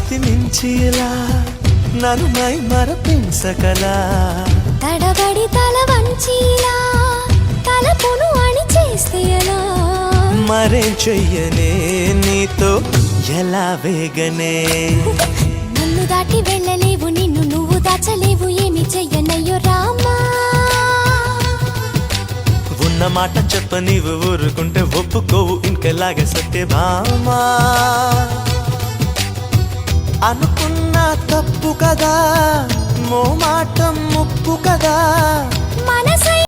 శృతి మించిలా నన్ను మై మరపించకలా తడబడి తల వంచిలా తలపును అణి చేస్తే ఎలా మరేం చెయ్యనే నీతో ఎలా వేగనే నన్ను దాటి వెళ్ళలేవు నిన్ను నువ్వు దాచలేవు ఏమి చెయ్యనయ్యో రామా ఉన్న మాట చెప్ప నీవు ఊరుకుంటే ఒప్పుకోవు ఇంకెలాగే సత్యభామా అనుకున్నా తప్పు కదా మో మాట ముప్పు కదా మనసై